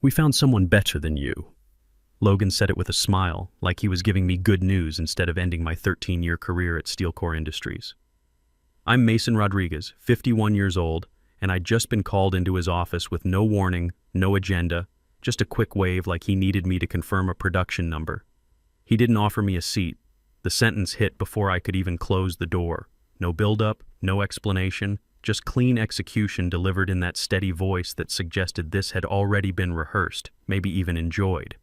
"We found someone better than you." Logan said it with a smile, like he was giving me good news instead of ending my 13-year career at Steelcore Industries. "I'm Mason Rodriguez, 51 years old, and I'd just been called into his office with no warning, no agenda, just a quick wave like he needed me to confirm a production number. He didn't offer me a seat. The sentence hit before I could even close the door. No build-up, no explanation, just clean execution delivered in that steady voice that suggested this had already been rehearsed, maybe even enjoyed.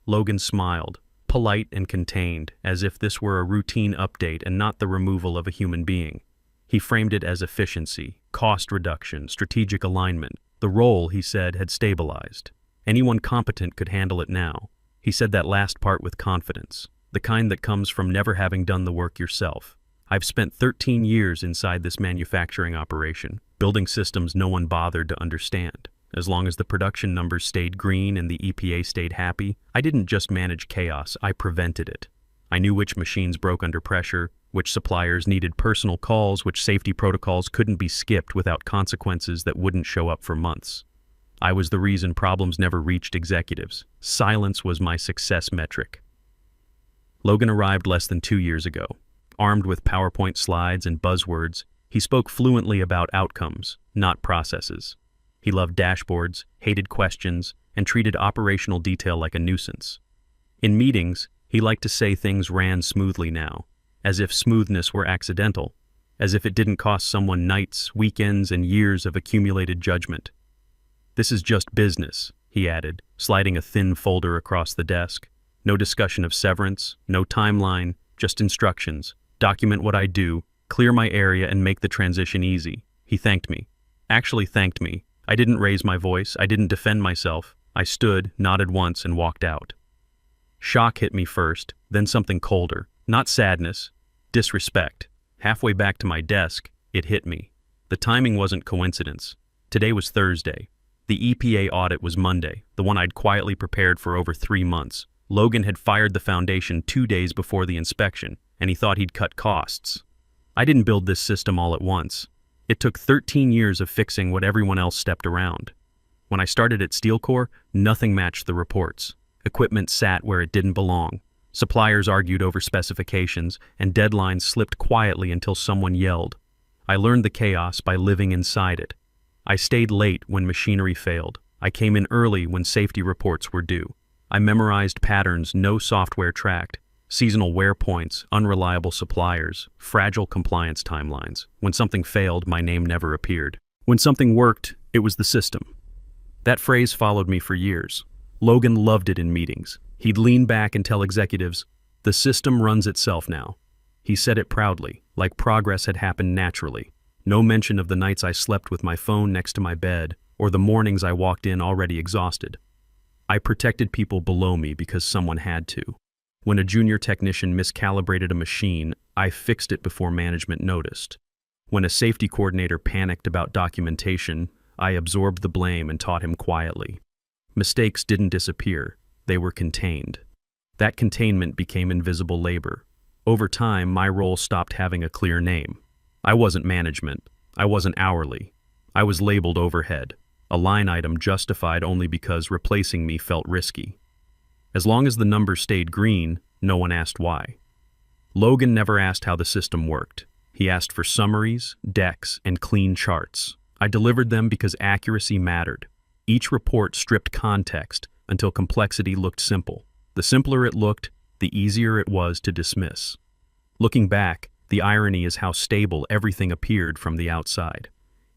Logan smiled, polite and contained, as if this were a routine update and not the removal of a human being. He framed it as efficiency, cost reduction, strategic alignment. The role, he said, had stabilized. Anyone competent could handle it now. He said that last part with confidence, the kind that comes from never having done the work yourself. "I've spent 13 years inside this manufacturing operation, building systems no one bothered to understand. As long as the production numbers stayed green and the EPA stayed happy, I didn't just manage chaos, I prevented it. I knew which machines broke under pressure, which suppliers needed personal calls, which safety protocols couldn't be skipped without consequences that wouldn't show up for months. I was the reason problems never reached executives. Silence was my success metric." Logan arrived less than 2 years ago. Armed with PowerPoint slides and buzzwords, he spoke fluently about outcomes, not processes. He loved dashboards, hated questions, and treated operational detail like a nuisance. In meetings, he liked to say things ran smoothly now, as if smoothness were accidental, as if it didn't cost someone nights, weekends, and years of accumulated judgment. "This is just business," he added, sliding a thin folder across the desk. "No discussion of severance, no timeline, just instructions. Document what I do, clear my area, and make the transition easy." He thanked me. Actually thanked me. I didn't raise my voice, I didn't defend myself. I stood, nodded once, and walked out. Shock hit me first, then something colder. Not sadness, disrespect. Halfway back to my desk, it hit me. The timing wasn't coincidence. Today was Thursday. The EPA audit was Monday, the one I'd quietly prepared for over 3 months. Logan had fired the foundation 2 days before the inspection, and he thought he'd cut costs. I didn't build this system all at once. It took 13 years of fixing what everyone else stepped around. When I started at Steelcore, nothing matched the reports. Equipment sat where it didn't belong. Suppliers argued over specifications, and deadlines slipped quietly until someone yelled. I learned the chaos by living inside it. I stayed late when machinery failed. I came in early when safety reports were due. I memorized patterns no software tracked. Seasonal wear points, unreliable suppliers, fragile compliance timelines. When something failed, my name never appeared. When something worked, it was the system. That phrase followed me for years. Logan loved it in meetings. He'd lean back and tell executives, "The system runs itself now." He said it proudly, like progress had happened naturally. No mention of the nights I slept with my phone next to my bed, or the mornings I walked in already exhausted. I protected people below me because someone had to. When a junior technician miscalibrated a machine, I fixed it before management noticed. When a safety coordinator panicked about documentation, I absorbed the blame and taught him quietly. Mistakes didn't disappear, they were contained. That containment became invisible labor. Over time, my role stopped having a clear name. I wasn't management. I wasn't hourly. I was labeled overhead, a line item justified only because replacing me felt risky. As long as the numbers stayed green, no one asked why. Logan never asked how the system worked. He asked for summaries, decks, and clean charts. I delivered them because accuracy mattered. Each report stripped context until complexity looked simple. The simpler it looked, the easier it was to dismiss. Looking back, the irony is how stable everything appeared from the outside.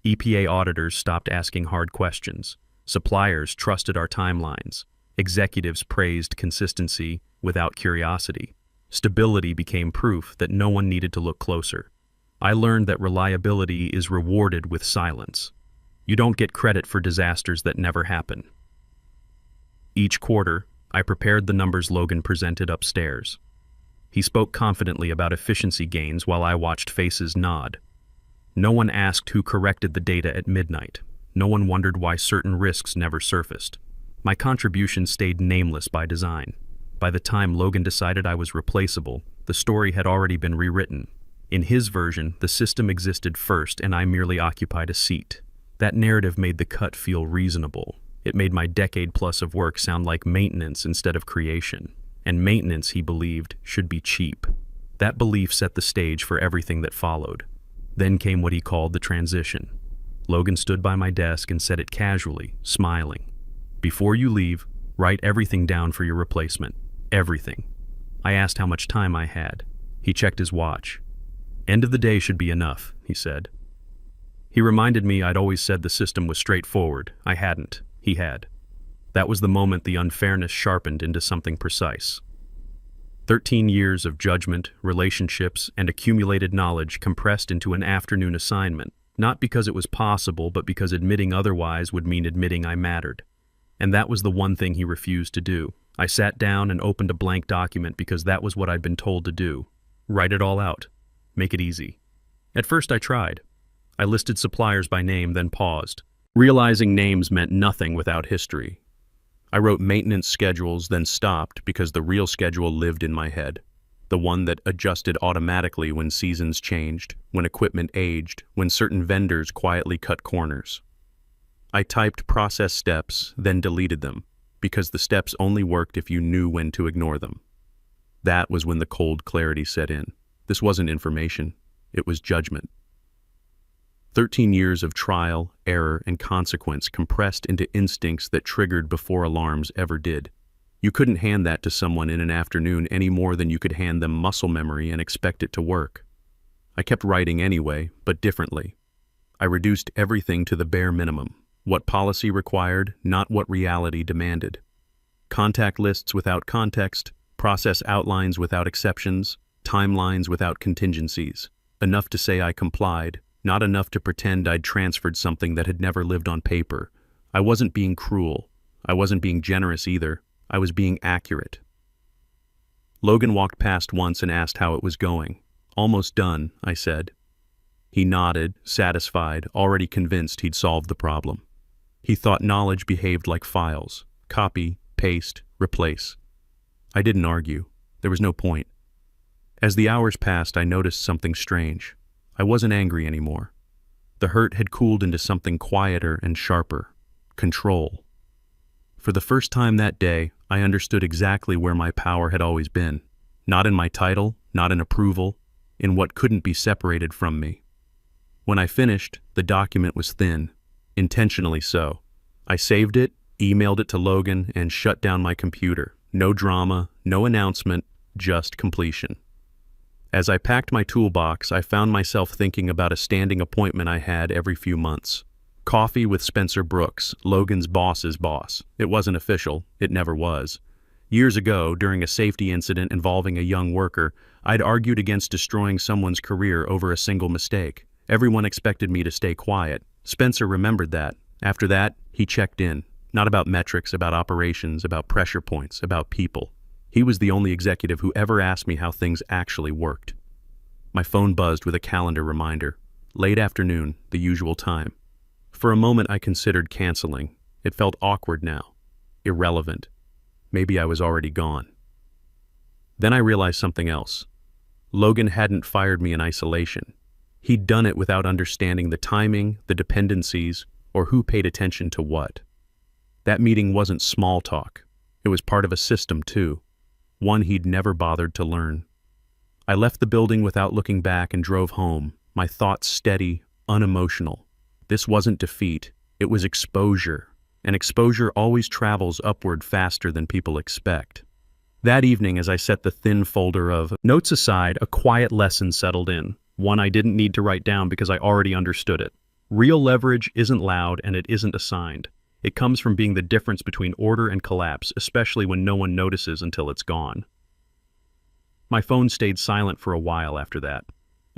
EPA auditors stopped asking hard questions. Suppliers trusted our timelines. Executives praised consistency without curiosity. Stability became proof that no one needed to look closer. I learned that reliability is rewarded with silence. You don't get credit for disasters that never happen. Each quarter, I prepared the numbers Logan presented upstairs. He spoke confidently about efficiency gains while I watched faces nod. No one asked who corrected the data at midnight. No one wondered why certain risks never surfaced. My contribution stayed nameless by design. By the time Logan decided I was replaceable, the story had already been rewritten. In his version, the system existed first and I merely occupied a seat. That narrative made the cut feel reasonable. It made my decade plus of work sound like maintenance instead of creation. And maintenance, he believed, should be cheap. That belief set the stage for everything that followed. Then came what he called the transition. Logan stood by my desk and said it casually, smiling. "Before you leave, write everything down for your replacement. Everything." I asked how much time I had. He checked his watch. "End of the day should be enough," he said. He reminded me I'd always said the system was straightforward. I hadn't. He had. That was the moment the unfairness sharpened into something precise. 13 years of judgment, relationships, and accumulated knowledge compressed into an afternoon assignment, not because it was possible, but because admitting otherwise would mean admitting I mattered. And that was the one thing he refused to do. I sat down and opened a blank document because that was what I'd been told to do. Write it all out. Make it easy. At first I tried. I listed suppliers by name, then paused, realizing names meant nothing without history. I wrote maintenance schedules, then stopped because the real schedule lived in my head. The one that adjusted automatically when seasons changed, when equipment aged, when certain vendors quietly cut corners. I typed process steps, then deleted them, because the steps only worked if you knew when to ignore them. That was when the cold clarity set in. This wasn't information, it was judgment. 13 years of trial, error, and consequence compressed into instincts that triggered before alarms ever did. You couldn't hand that to someone in an afternoon any more than you could hand them muscle memory and expect it to work. I kept writing anyway, but differently. I reduced everything to the bare minimum, what policy required, not what reality demanded. Contact lists without context, process outlines without exceptions, timelines without contingencies. Enough to say I complied, not enough to pretend I'd transferred something that had never lived on paper. I wasn't being cruel. I wasn't being generous either. I was being accurate. Logan walked past once and asked how it was going. "Almost done," I said. He nodded, satisfied, already convinced he'd solved the problem. He thought knowledge behaved like files. Copy, paste, replace. I didn't argue. There was no point. As the hours passed, I noticed something strange. I wasn't angry anymore. The hurt had cooled into something quieter and sharper. Control. For the first time that day, I understood exactly where my power had always been. Not in my title, not in approval, in what couldn't be separated from me. When I finished, the document was thin, intentionally so. I saved it, emailed it to Logan, and shut down my computer. No drama, no announcement, just completion. As I packed my toolbox, I found myself thinking about a standing appointment I had every few months. Coffee with Spencer Brooks, Logan's boss's boss. It wasn't official. It never was. Years ago, during a safety incident involving a young worker, I'd argued against destroying someone's career over a single mistake. Everyone expected me to stay quiet. Spencer remembered that. After that, he checked in. Not about metrics, about operations, about pressure points, about people. He was the only executive who ever asked me how things actually worked. My phone buzzed with a calendar reminder. Late afternoon, the usual time. For a moment I considered canceling. It felt awkward now. Irrelevant. Maybe I was already gone. Then I realized something else. Logan hadn't fired me in isolation. He'd done it without understanding the timing, the dependencies, or who paid attention to what. That meeting wasn't small talk. It was part of a system, too. One he'd never bothered to learn. I left the building without looking back and drove home, my thoughts steady, unemotional. This wasn't defeat, it was exposure, and exposure always travels upward faster than people expect. That evening, as I set the thin folder of notes aside, a quiet lesson settled in, one I didn't need to write down because I already understood it. Real leverage isn't loud and it isn't assigned. It comes from being the difference between order and collapse, especially when no one notices until it's gone. My phone stayed silent for a while after that.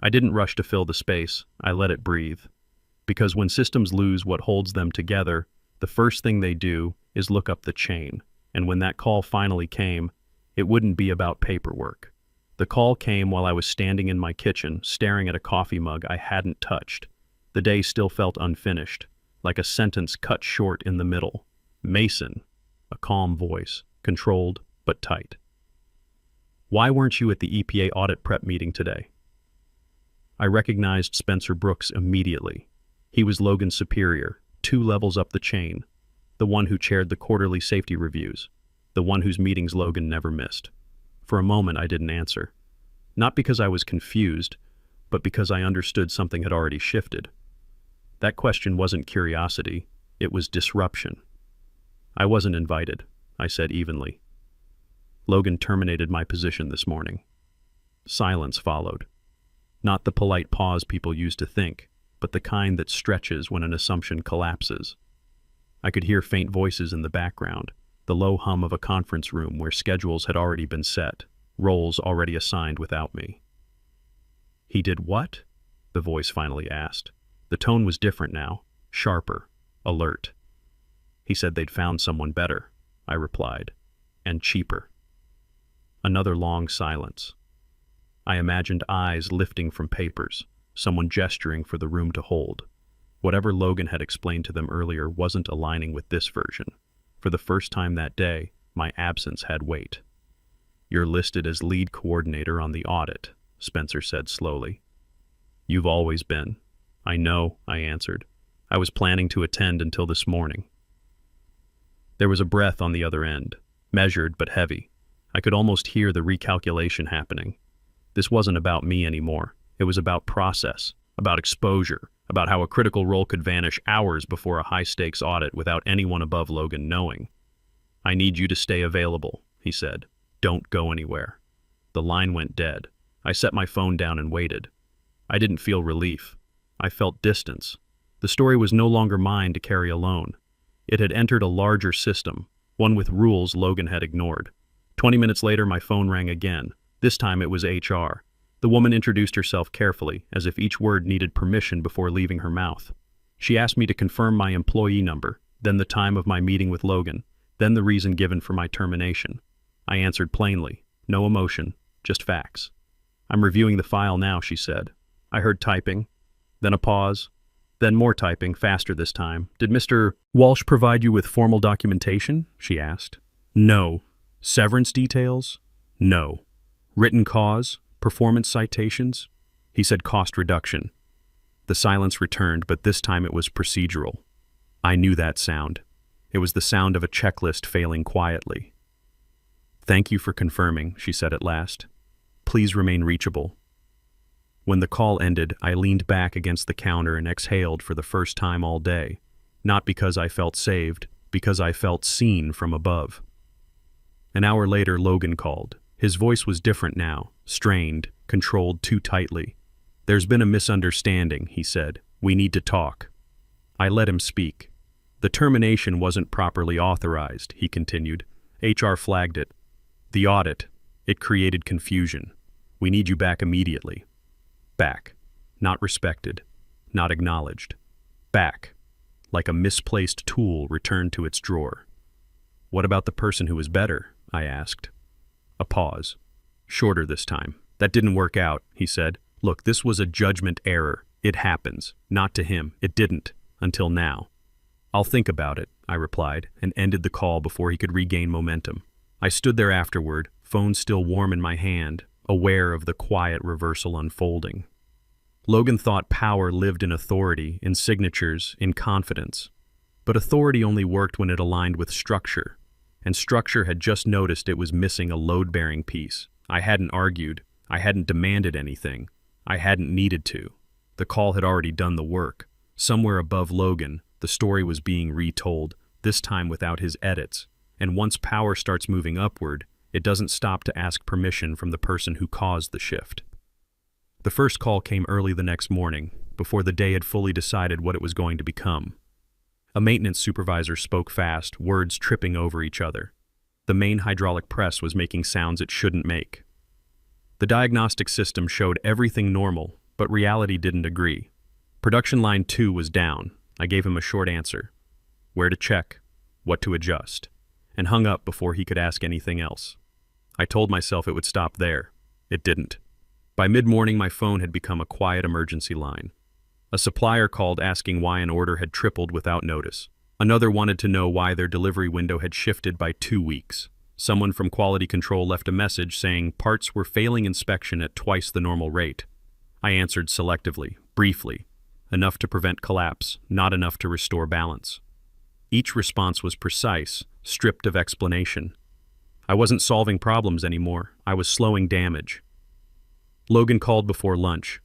I didn't rush to fill the space, I let it breathe. Because when systems lose what holds them together, the first thing they do is look up the chain. And when that call finally came, it wouldn't be about paperwork. The call came while I was standing in my kitchen, staring at a coffee mug I hadn't touched. The day still felt unfinished, like a sentence cut short in the middle. Mason, a calm voice, controlled but tight. Why weren't you at the EPA audit prep meeting today? I recognized Spencer Brooks immediately. He was Logan's superior, 2 levels up the chain. The the one who chaired the quarterly safety reviews, the one whose meetings Logan never missed. For a moment, I didn't answer. Not because I was confused, but because I understood something had already shifted. That question wasn't curiosity, it was disruption. I wasn't invited, I said evenly. Logan terminated my position this morning. Silence followed. Not the polite pause people use to think, but the kind that stretches when an assumption collapses. I could hear faint voices in the background, the low hum of a conference room where schedules had already been set, roles already assigned without me. "He did what?" the voice finally asked. The tone was different now, sharper, alert. "He said they'd found someone better," I replied, "and cheaper." Another long silence. I imagined eyes lifting from papers, someone gesturing for the room to hold. Whatever Logan had explained to them earlier wasn't aligning with this version. For the first time that day, my absence had weight. "You're listed as lead coordinator on the audit," Spencer said slowly. "You've always been." "I know," I answered. "I was planning to attend until this morning." There was a breath on the other end, measured but heavy. I could almost hear the recalculation happening. This wasn't about me anymore. It was about process, about exposure, about how a critical role could vanish hours before a high-stakes audit without anyone above Logan knowing. "I need you to stay available," he said. "Don't go anywhere." The line went dead. I set my phone down and waited. I didn't feel relief. I felt distance. The story was no longer mine to carry alone. It had entered a larger system, one with rules Logan had ignored. 20 minutes later, my phone rang again. This time it was HR. The woman introduced herself carefully, as if each word needed permission before leaving her mouth. She asked me to confirm my employee number, then the time of my meeting with Logan, then the reason given for my termination. I answered plainly, no emotion, just facts. "I'm reviewing the file now," she said. I heard typing, then a pause, then more typing, faster this time. "Did Mr. Walsh provide you with formal documentation?" she asked. "No." "Severance details?" "No." "Written cause? Performance citations?" He said cost reduction. The silence returned, but this time it was procedural. I knew that sound. It was the sound of a checklist failing quietly. "Thank you for confirming," she said at last. "Please remain reachable." When the call ended, I leaned back against the counter and exhaled for the first time all day. Not because I felt saved, because I felt seen from above. An hour later, Logan called. His voice was different now, strained, controlled too tightly. "There's been a misunderstanding," he said. "We need to talk." I let him speak. "The termination wasn't properly authorized," he continued. "HR flagged it. The audit, it created confusion. We need you back immediately." Back. Not respected. Not acknowledged. Back. Like a misplaced tool returned to its drawer. "What about the person who was better?" I asked. A pause. Shorter this time. "That didn't work out," he said. "Look, this was a judgment error. It happens. Not to him. It didn't. Until now." "I'll think about it," I replied, and ended the call before he could regain momentum. I stood there afterward, phone still warm in my hand, aware of the quiet reversal unfolding. Logan thought power lived in authority, in signatures, in confidence. But authority only worked when it aligned with structure. And structure had just noticed it was missing a load-bearing piece. I hadn't argued. I hadn't demanded anything. I hadn't needed to. The call had already done the work. Somewhere above Logan, the story was being retold, this time without his edits. And once power starts moving upward, it doesn't stop to ask permission from the person who caused the shift. The first call came early the next morning, before the day had fully decided what it was going to become. A maintenance supervisor spoke fast, words tripping over each other. The main hydraulic press was making sounds it shouldn't make. The diagnostic system showed everything normal, but reality didn't agree. Production line 2 was down. I gave him a short answer. Where to check, what to adjust, and hung up before he could ask anything else. I told myself it would stop there. It didn't. By mid-morning, my phone had become a quiet emergency line. A supplier called asking why an order had tripled without notice. Another wanted to know why their delivery window had shifted by 2 weeks. Someone from quality control left a message saying parts were failing inspection at twice the normal rate. I answered selectively, briefly, enough to prevent collapse, not enough to restore balance. Each response was precise, stripped of explanation. I wasn't solving problems anymore, I was slowing damage. Logan called before lunch.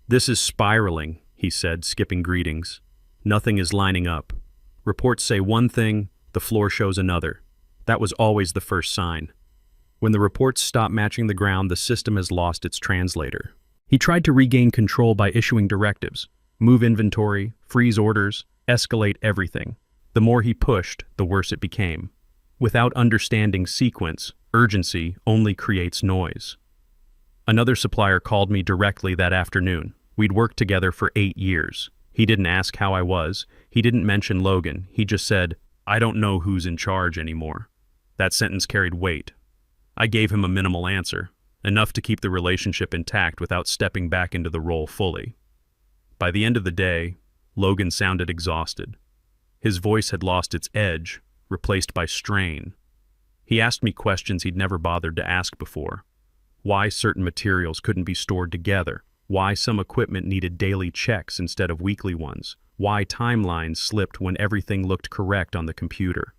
"This is spiraling," he said, skipping greetings. "Nothing is lining up. Reports say one thing, the floor shows another. That was always the first sign. When the reports stop matching the ground, the system has lost its translator." He tried to regain control by issuing directives: move inventory, freeze orders, escalate everything. The more he pushed, the worse it became. Without understanding sequence, urgency only creates noise. Another supplier called me directly that afternoon. We'd worked together for 8 years. He didn't ask how I was. He didn't mention Logan. He just said, "I don't know who's in charge anymore." That sentence carried weight. I gave him a minimal answer, enough to keep the relationship intact without stepping back into the role fully. By the end of the day, Logan sounded exhausted. His voice had lost its edge, replaced by strain. He asked me questions he'd never bothered to ask before. Why certain materials couldn't be stored together, why some equipment needed daily checks instead of weekly ones, why timelines slipped when everything looked correct on the computer.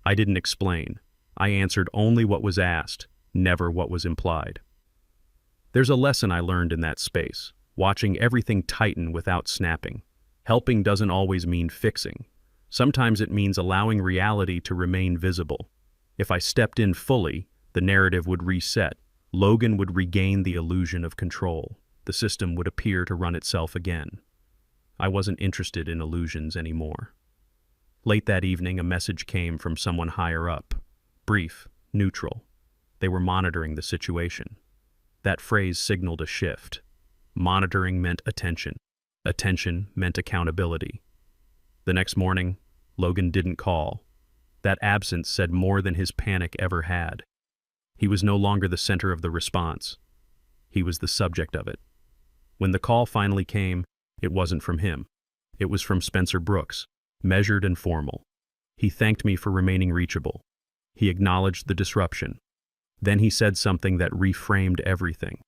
I didn't explain. I answered only what was asked, never what was implied. There's a lesson I learned in that space, watching everything tighten without snapping. Helping doesn't always mean fixing. Sometimes it means allowing reality to remain visible. If I stepped in fully, the narrative would reset. Logan would regain the illusion of control. The system would appear to run itself again. I wasn't interested in illusions anymore. Late that evening, a message came from someone higher up. Brief, neutral. They were monitoring the situation. That phrase signaled a shift. Monitoring meant attention. Attention meant accountability. The next morning, Logan didn't call. That absence said more than his panic ever had. He was no longer the center of the response. He was the subject of it. When the call finally came, it wasn't from him. It was from Spencer Brooks, measured and formal. He thanked me for remaining reachable. He acknowledged the disruption. Then he said something that reframed everything.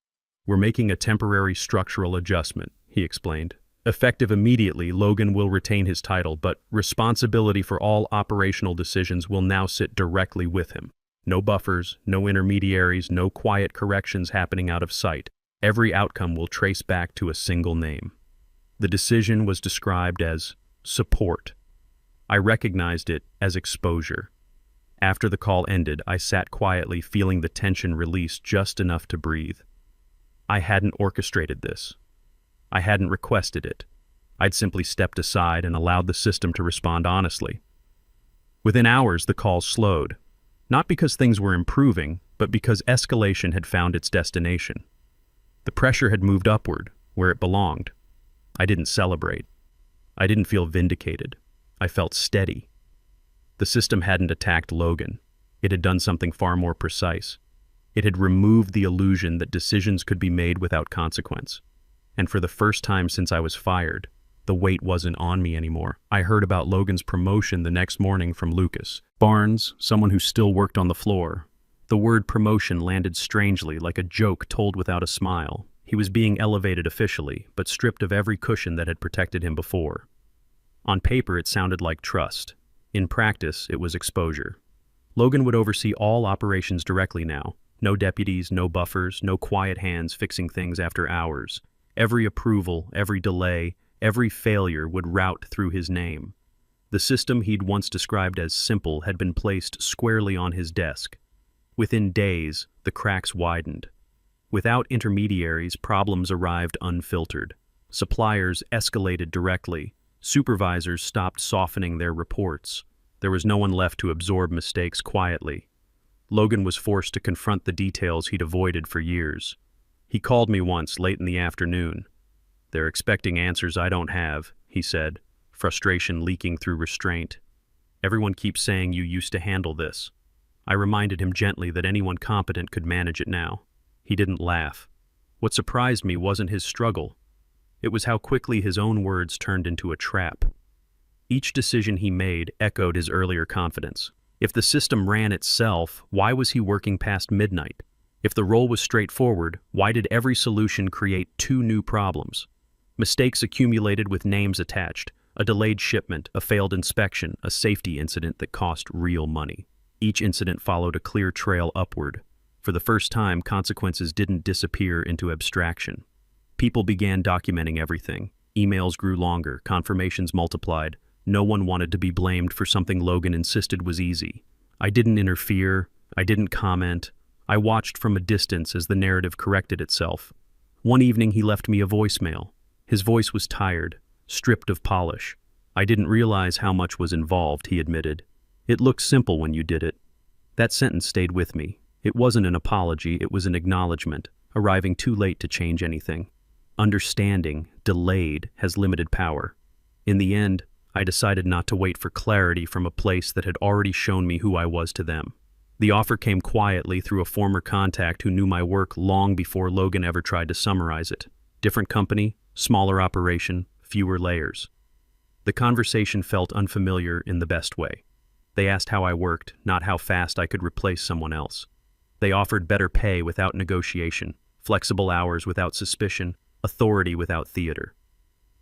"We're making a temporary structural adjustment," he explained. "Effective immediately, Logan will retain his title, but responsibility for all operational decisions will now sit directly with him. No buffers, no intermediaries, no quiet corrections happening out of sight. Every outcome will trace back to a single name." The decision was described as support. I recognized it as exposure. After the call ended, I sat quietly, feeling the tension release just enough to breathe. I hadn't orchestrated this. I hadn't requested it. I'd simply stepped aside and allowed the system to respond honestly. Within hours, the call slowed. Not because things were improving, but because escalation had found its destination. The pressure had moved upward, where it belonged. I didn't celebrate. I didn't feel vindicated. I felt steady. The system hadn't attacked Logan. It had done something far more precise. It had removed the illusion that decisions could be made without consequence. And for the first time since I was fired, the weight wasn't on me anymore. I heard about Logan's promotion the next morning from Lucas Barnes, someone who still worked on the floor. The word promotion landed strangely, like a joke told without a smile. He was being elevated officially, but stripped of every cushion that had protected him before. On paper, it sounded like trust. In practice, it was exposure. Logan would oversee all operations directly now. No deputies, no buffers, no quiet hands fixing things after hours. Every approval, every delay, every failure would route through his name. The system he'd once described as simple had been placed squarely on his desk. Within days, the cracks widened. Without intermediaries, problems arrived unfiltered. Suppliers escalated directly. Supervisors stopped softening their reports. There was no one left to absorb mistakes quietly. Logan was forced to confront the details he'd avoided for years. He called me once, late in the afternoon. "They're expecting answers I don't have," he said, frustration leaking through restraint. "Everyone keeps saying you used to handle this." I reminded him gently that anyone competent could manage it now. He didn't laugh. What surprised me wasn't his struggle. It was how quickly his own words turned into a trap. Each decision he made echoed his earlier confidence. If the system ran itself, why was he working past midnight? If the role was straightforward, why did every solution create 2 new problems? Mistakes accumulated with names attached. A delayed shipment, a failed inspection, a safety incident that cost real money. Each incident followed a clear trail upward. For the first time, consequences didn't disappear into abstraction. People began documenting everything. Emails grew longer, confirmations multiplied. No one wanted to be blamed for something Logan insisted was easy. I didn't interfere. I didn't comment. I watched from a distance as the narrative corrected itself. One evening he left me a voicemail. His voice was tired, stripped of polish. I didn't realize how much was involved, he admitted. It looked simple when you did it. That sentence stayed with me. It wasn't an apology, it was an acknowledgement, arriving too late to change anything. Understanding, delayed, has limited power. In the end, I decided not to wait for clarity from a place that had already shown me who I was to them. The offer came quietly through a former contact who knew my work long before Logan ever tried to summarize it. Different company, smaller operation, fewer layers. The conversation felt unfamiliar in the best way. They asked how I worked, not how fast I could replace someone else. They offered better pay without negotiation, flexible hours without suspicion, authority without theater.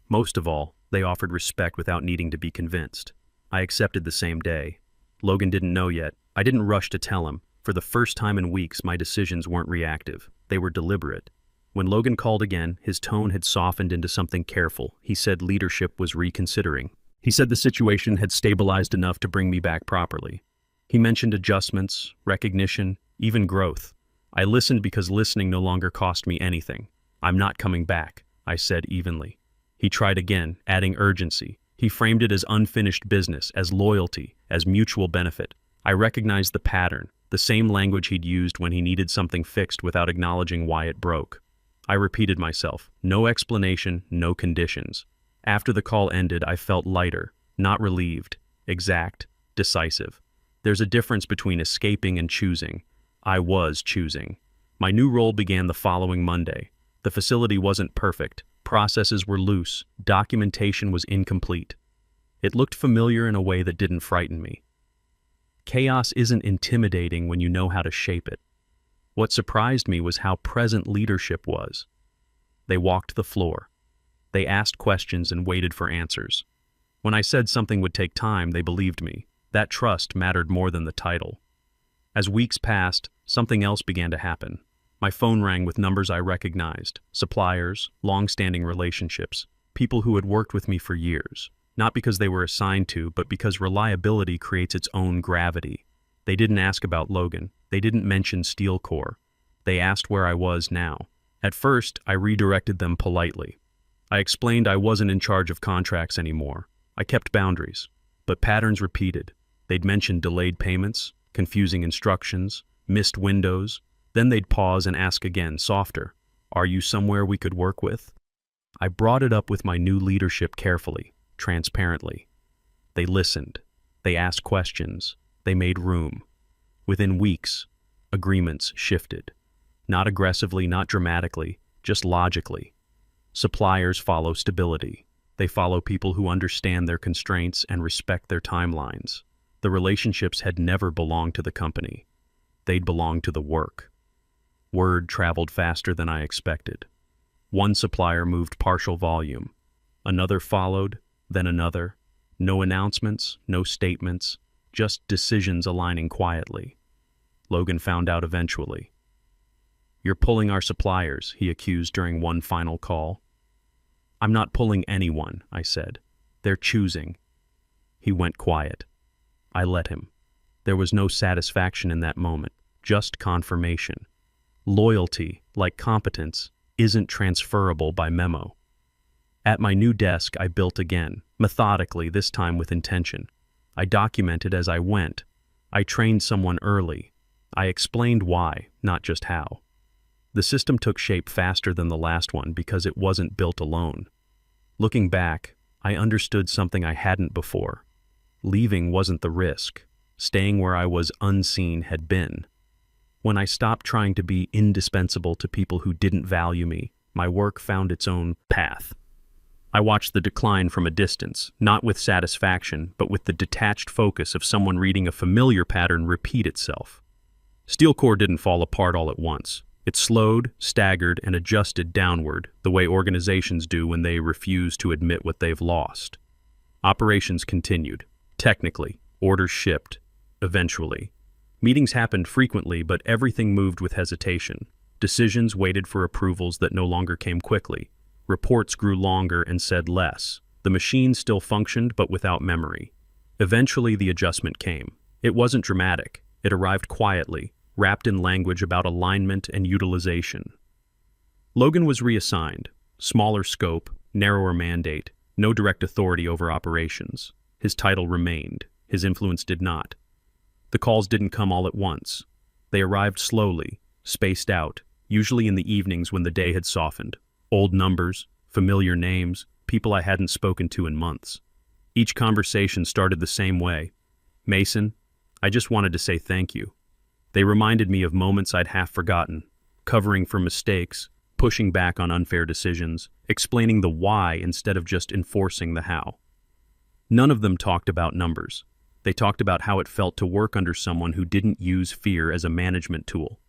Most of all, they offered respect without needing to be convinced. I accepted the same day. Logan didn't know yet. I didn't rush to tell him. For the first time in weeks, my decisions weren't reactive. They were deliberate. When Logan called again, his tone had softened into something careful. He said leadership was reconsidering. He said the situation had stabilized enough to bring me back properly. He mentioned adjustments, recognition, even growth. I listened because listening no longer cost me anything. I'm not coming back, I said evenly. He tried again, adding urgency. He framed it as unfinished business, as loyalty, as mutual benefit. I recognized the pattern, the same language he'd used when he needed something fixed without acknowledging why it broke. I repeated myself, no explanation, no conditions. After the call ended, I felt lighter, not relieved, exact, decisive. There's a difference between escaping and choosing. I was choosing. My new role began the following Monday. The facility wasn't perfect. Processes were loose. Documentation was incomplete. It looked familiar in a way that didn't frighten me. Chaos isn't intimidating when you know how to shape it. What surprised me was how present leadership was. They walked the floor. They asked questions and waited for answers. When I said something would take time, they believed me. That trust mattered more than the title. As weeks passed, something else began to happen. My phone rang with numbers I recognized, suppliers, long-standing relationships, people who had worked with me for years, not because they were assigned to, but because reliability creates its own gravity. They didn't ask about Logan. They didn't mention Steel Corps. They asked where I was now. At first, I redirected them politely. I explained I wasn't in charge of contracts anymore. I kept boundaries, but patterns repeated. They'd mention delayed payments, confusing instructions, missed windows. Then they'd pause and ask again, softer, "Are you somewhere we could work with?" I brought it up with my new leadership carefully, transparently. They listened. They asked questions. They made room. Within weeks, agreements shifted. Not aggressively, not dramatically, just logically. Suppliers follow stability. They follow people who understand their constraints and respect their timelines. The relationships had never belonged to the company. They'd belonged to the work. Word traveled faster than I expected. One supplier moved partial volume. Another followed, then another. No announcements, no statements, just decisions aligning quietly. Logan found out eventually. "You're pulling our suppliers," he accused during one final call. "I'm not pulling anyone," I said. "They're choosing." He went quiet. I let him. There was no satisfaction in that moment, just confirmation. Loyalty, like competence, isn't transferable by memo. At my new desk, I built again, methodically, this time with intention. I documented as I went. I trained someone early. I explained why, not just how. The system took shape faster than the last one because it wasn't built alone. Looking back, I understood something I hadn't before. Leaving wasn't the risk. Staying where I was unseen had been. When I stopped trying to be indispensable to people who didn't value me, my work found its own path. I watched the decline from a distance, not with satisfaction, but with the detached focus of someone reading a familiar pattern repeat itself. Steel Corps didn't fall apart all at once. It slowed, staggered, and adjusted downward, the way organizations do when they refuse to admit what they've lost. Operations continued. Technically, orders shipped. Eventually. Meetings happened frequently, but everything moved with hesitation. Decisions waited for approvals that no longer came quickly. Reports grew longer and said less. The machine still functioned, but without memory. Eventually, the adjustment came. It wasn't dramatic. It arrived quietly, wrapped in language about alignment and utilization. Logan was reassigned. Smaller scope, narrower mandate, no direct authority over operations. His title remained. His influence did not. The calls didn't come all at once. They arrived slowly, spaced out, usually in the evenings when the day had softened. Old numbers, familiar names, people I hadn't spoken to in months. Each conversation started the same way. "Mason, I just wanted to say thank you." They reminded me of moments I'd half forgotten, covering for mistakes, pushing back on unfair decisions, explaining the why instead of just enforcing the how. None of them talked about numbers. They talked about how it felt to work under someone who didn't use fear as a management tool.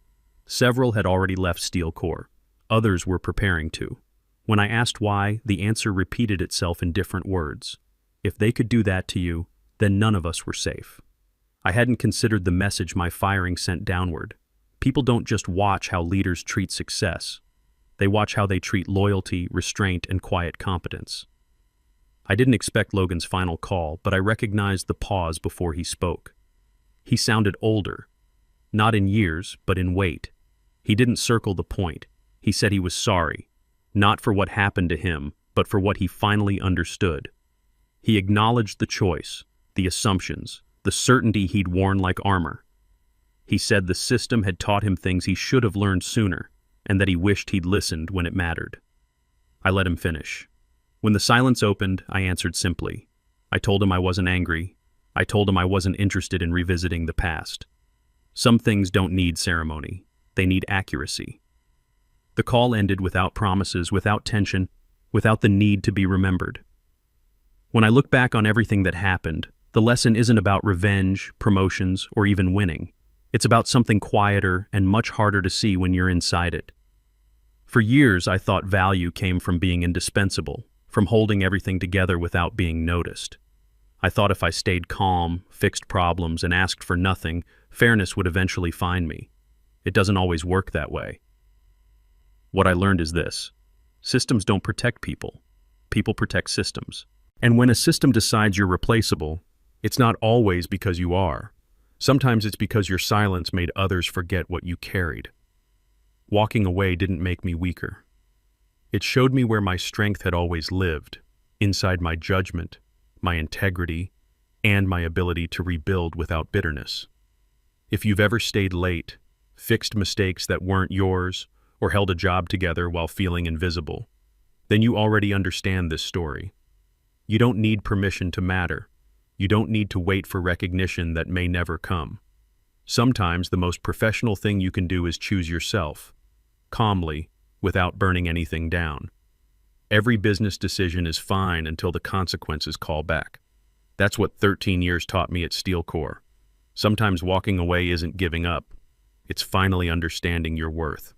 Several had already left Steel Core. Others were preparing to. When I asked why, the answer repeated itself in different words. If they could do that to you, then none of us were safe. I hadn't considered the message my firing sent downward. People don't just watch how leaders treat success. They watch how they treat loyalty, restraint, and quiet competence. I didn't expect Logan's final call, but I recognized the pause before he spoke. He sounded older. Not in years, but in weight. He didn't circle the point. He said he was sorry. Not for what happened to him, but for what he finally understood. He acknowledged the choice, the assumptions, the certainty he'd worn like armor. He said the system had taught him things he should have learned sooner, and that he wished he'd listened when it mattered. I let him finish. When the silence opened, I answered simply. I told him I wasn't angry. I told him I wasn't interested in revisiting the past. Some things don't need ceremony. They need accuracy. The call ended without promises, without tension, without the need to be remembered. When I look back on everything that happened, the lesson isn't about revenge, promotions, or even winning. It's about something quieter and much harder to see when you're inside it. For years, I thought value came from being indispensable, from holding everything together without being noticed. I thought if I stayed calm, fixed problems, and asked for nothing, fairness would eventually find me. It doesn't always work that way. What I learned is this: systems don't protect people. People protect systems. And when a system decides you're replaceable, it's not always because you are. Sometimes it's because your silence made others forget what you carried. Walking away didn't make me weaker. It showed me where my strength had always lived, inside my judgment, my integrity, and my ability to rebuild without bitterness. If you've ever stayed late, fixed mistakes that weren't yours, or held a job together while feeling invisible, then you already understand this story. You don't need permission to matter. You don't need to wait for recognition that may never come. Sometimes the most professional thing you can do is choose yourself, calmly, without burning anything down. Every business decision is fine until the consequences call back. That's what 13 years taught me at Steel Core. Sometimes walking away isn't giving up. It's finally understanding your worth.